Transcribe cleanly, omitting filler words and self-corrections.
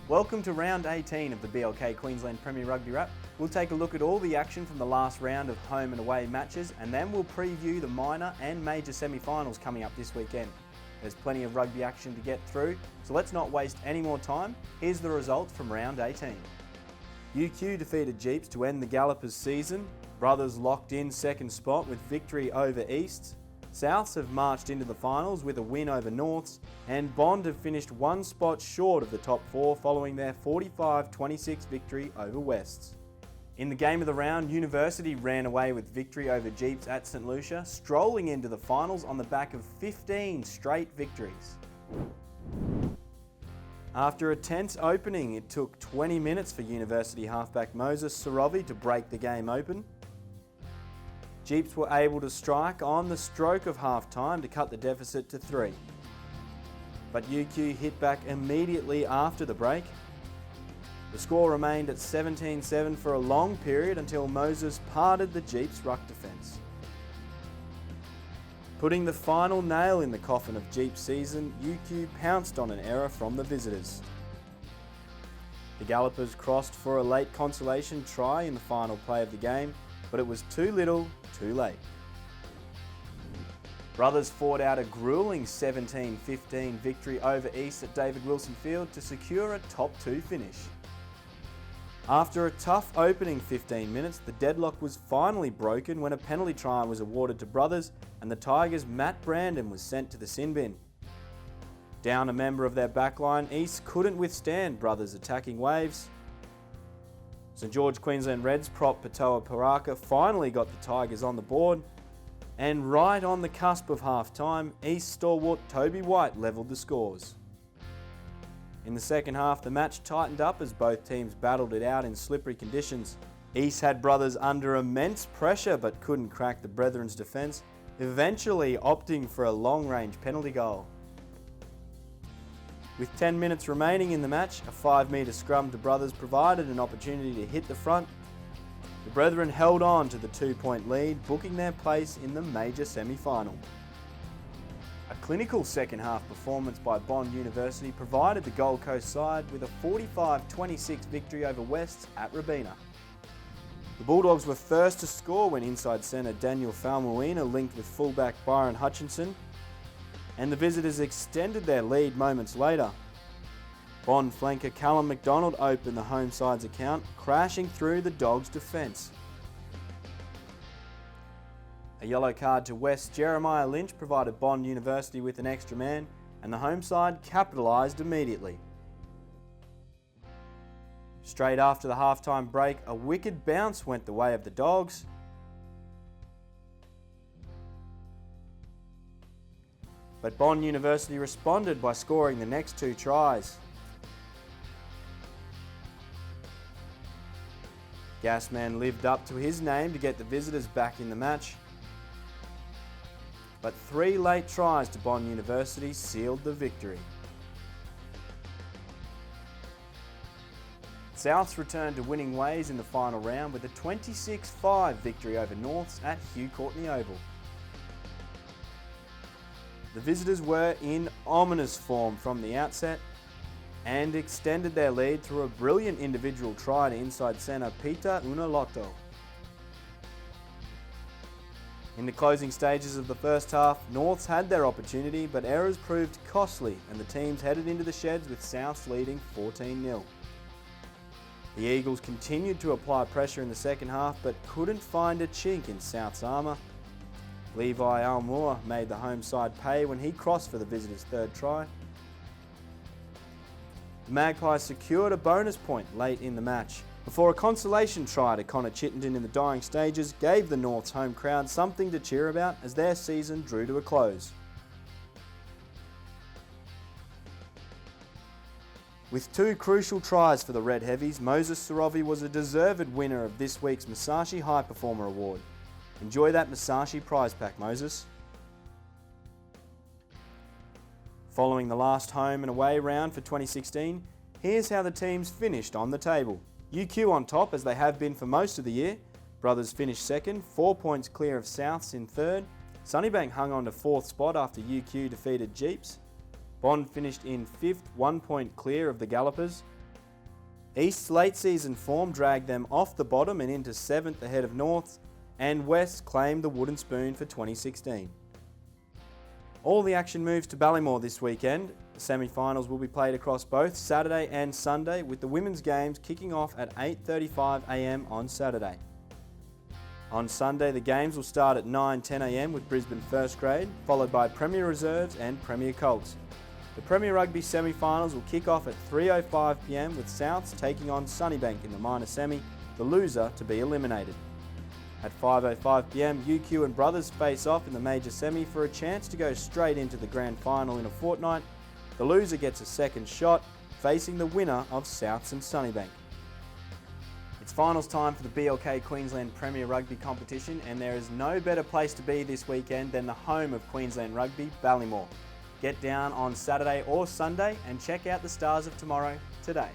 Welcome to round 18 of the BLK Queensland Premier Rugby Wrap. We'll take a look at all the action from the last round of home and away matches, and then we'll preview the minor and major semi-finals coming up this weekend. There's plenty of rugby action to get through, so let's not waste any more time. Here's the results from round 18. UQ defeated Jeeps to end the Gallopers season. Brothers locked in second spot with victory over Easts. Souths have marched into the finals with a win over Norths, and Bond have finished one spot short of the top four following their 45-26 victory over Wests. In the game of the round, University ran away with victory over Jeeps at St Lucia, strolling into the finals on the back of 15 straight victories. After a tense opening, it took 20 minutes for University halfback Moses Sorovi to break the game open. Jeeps were able to strike on the stroke of half-time to cut the deficit to 3. But UQ hit back immediately after the break. The score remained at 17-7 for a long period until Moses parted the Jeeps' ruck defence. Putting the final nail in the coffin of Jeeps' season, UQ pounced on an error from the visitors. The Gallopers crossed for a late consolation try in the final play of the game, but it was too little, too late. Brothers fought out a gruelling 17-15 victory over East at David Wilson Field to secure a top 2 finish. After a tough opening 15 minutes, the deadlock was finally broken when a penalty try was awarded to Brothers and the Tigers' Matt Brandon was sent to the sin bin. Down a member of their backline, East couldn't withstand Brothers' attacking waves. St George Queensland Reds prop Patoa Paraka finally got the Tigers on the board, and right on the cusp of half-time, East stalwart Toby White levelled the scores. In the second half, the match tightened up as both teams battled it out in slippery conditions. East had Brothers under immense pressure but couldn't crack the Brethren's defence, eventually opting for a long-range penalty goal. With 10 minutes remaining in the match, a 5-metre scrum to Brothers provided an opportunity to hit the front. The Brethren held on to the 2-point lead, booking their place in the major semi-final. A clinical second-half performance by Bond University provided the Gold Coast side with a 45-26 victory over Wests at Robina. The Bulldogs were first to score when inside centre Daniel Falmuina linked with fullback Byron Hutchinson, and the visitors extended their lead moments later. Bond flanker Callum McDonald opened the home side's account, crashing through the Dogs' defence. A yellow card to West Jeremiah Lynch provided Bond University with an extra man, and the home side capitalised immediately. Straight after the half-time break, a wicked bounce went the way of the Dogs. But Bond University responded by scoring the next 2 tries. Gasman lived up to his name to get the visitors back in the match. But 3 late tries to Bond University sealed the victory. Souths returned to winning ways in the final round with a 26-5 victory over Norths at Hugh Courtney Oval. The visitors were in ominous form from the outset and extended their lead through a brilliant individual try to inside centre Peter Unalotto. In the closing stages of the first half, Norths had their opportunity, but errors proved costly and the teams headed into the sheds with Souths leading 14-0. The Eagles continued to apply pressure in the second half but couldn't find a chink in South's armour. Levi Almoor made the home side pay when he crossed for the visitors' 3rd try. The Magpies secured a bonus point late in the match, before a consolation try to Connor Chittenden in the dying stages gave the North's home crowd something to cheer about as their season drew to a close. With 2 crucial tries for the Red Heavies, Moses Sorovi was a deserved winner of this week's Musashi High Performer Award. Enjoy that Musashi prize pack, Moses. Following the last home and away round for 2016, here's how the teams finished on the table. UQ on top, as they have been for most of the year. Brothers finished second, 4 points clear of Souths in third. Sunnybank hung on to 4th spot after UQ defeated Jeeps. Bond finished in 5th, 1 point clear of the Gallopers. East's late season form dragged them off the bottom and into 7th ahead of North's, and West claimed the wooden spoon for 2016. All the action moves to Ballymore this weekend. The semi-finals will be played across both Saturday and Sunday, with the women's games kicking off at 8:35 a.m. on Saturday. On Sunday, the games will start at 9:10 a.m. with Brisbane First Grade, followed by Premier Reserves and Premier Colts. The Premier Rugby semi-finals will kick off at 3:05 p.m. with Souths taking on Sunnybank in the minor semi, the loser to be eliminated. At 5:05 p.m, UQ and Brothers face off in the major semi for a chance to go straight into the grand final in a fortnight. The loser gets a second shot, facing the winner of Souths and Sunnybank. It's finals time for the BLK Queensland Premier Rugby competition, and there is no better place to be this weekend than the home of Queensland Rugby, Ballymore. Get down on Saturday or Sunday and check out the Stars of Tomorrow today.